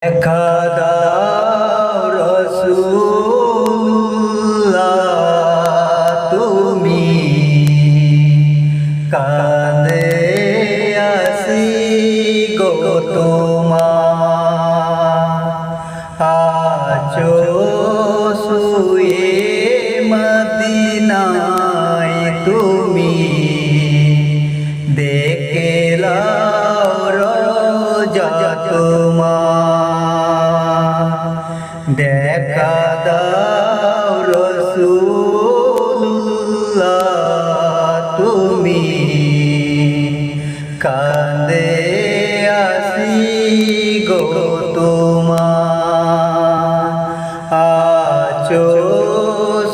দেখা দাও রাসূলুল্লাহ, তুমি কাঁদে আসি গো তোমার, আছো শুয়ে মদিনায় তুমি, দেখে লাও রোজা তোমার। দেখা দাও রাসূলুল্লাহ, তুমি কাঁদে আসি গো তোমার, আছো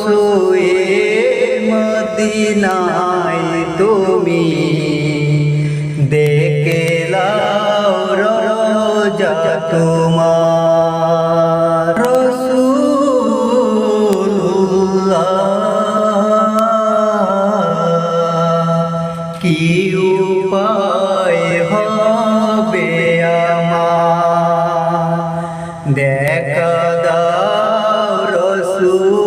শুয়ে মদিনায় তুমি, দেখে লাও রোজা তোমার। রাসূলুল্লাহ, কি উপায় হবে আমার, দেখা দাও রাসূলুল্লাহ,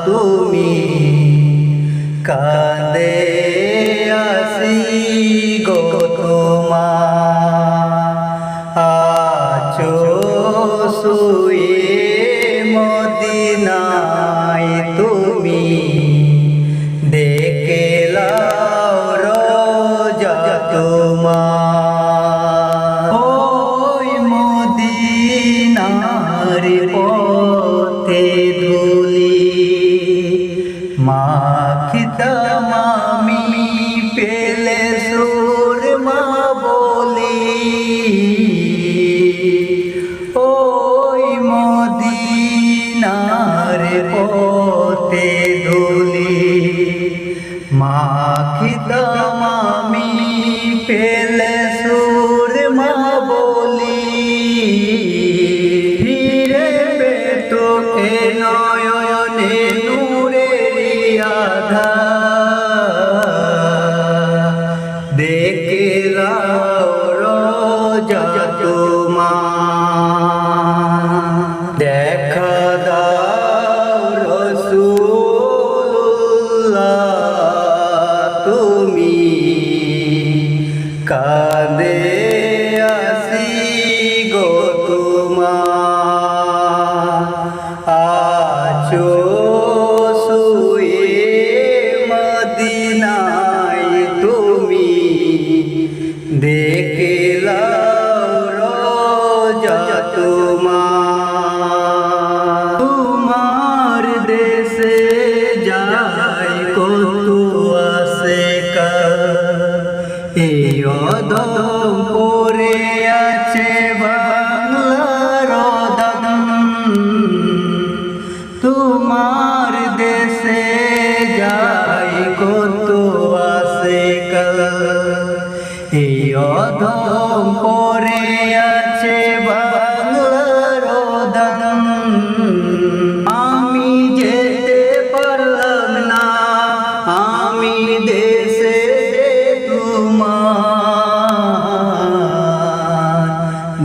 তুমি কাঁদে আসি গো তোমার, আছো শুয়ে মদিনায় তুমি, দেখে লাও রোজা তোমার। ওই মদিনার পথে ধুলি মাখিতাম আমি, পেলে সুরমা বলি। ওই মদিনার পথে ধুলি মাখিতাম আমি, পেলে সুরমা বলি। ফিরে পেতো এ নয়নে নূরেরি আধার, দেখে লাও রোজা তোমার। দেখা দাও রাসূলুল্লাহ, তুমি কাঁদে আসি গো তোমার, আছো শুয়ে মদিনায় তুমি, দেখে লাও রোজা তোমার। তোমার দেশে যাই কত আশিকা, এই অদম পড়ে আছে বাংলার দাম। তোমার দেশে যাই কত আশিকা, এই অদম পড়ে আছে বাংলার দাম। আমি যেতে পারলাম না, আমি দেশে তোমার,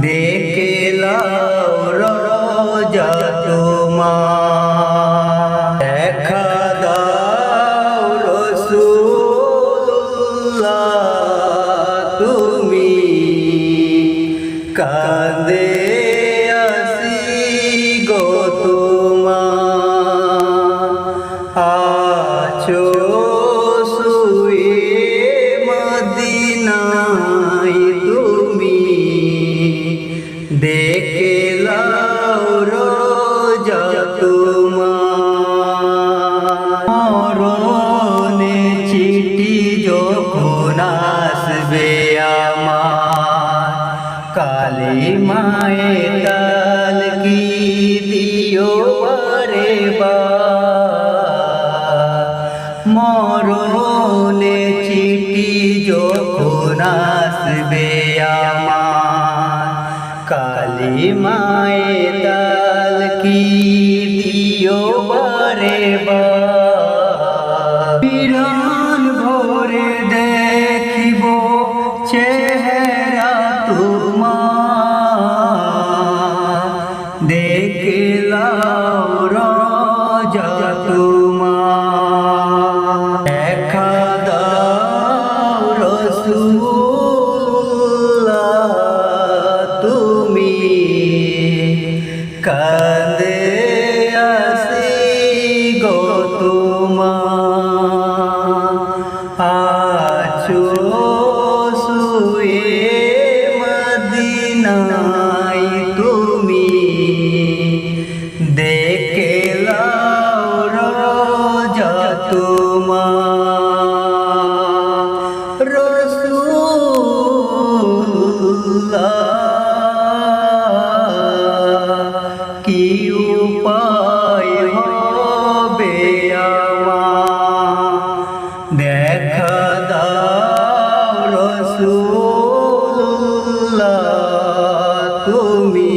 দেখে লাও রোজা তোমার। দেখা দাও রাসূলুল্লাহ, তুমি কাঁদে আসি গো তোমার, আছো শুয়ে মদিনায় তুমি, দেখে লাও রোজা তোমার। মরণে চিঠি যখন আসবে আমার, কালিমায়ে তালকি দিও বারে বার। মরণে চিঠি যখন আসবে আমার, কালিমায়ে তালকি দিও বারে বার। প্রাণ ভরে দেখিব চেহারা তোমার দেখলাম রোজা তোমার দেখা দাও রাসূলুল্লাহ তুমি কাঁদে আসি গো তোমার আছো শুয়ে মদিনায় তুমি দেখলাম রোজা তোমার রাসূলুল্লাহ কি উপায় হবে আমার দেখা দাও রাসূলুল্লাহ তুমি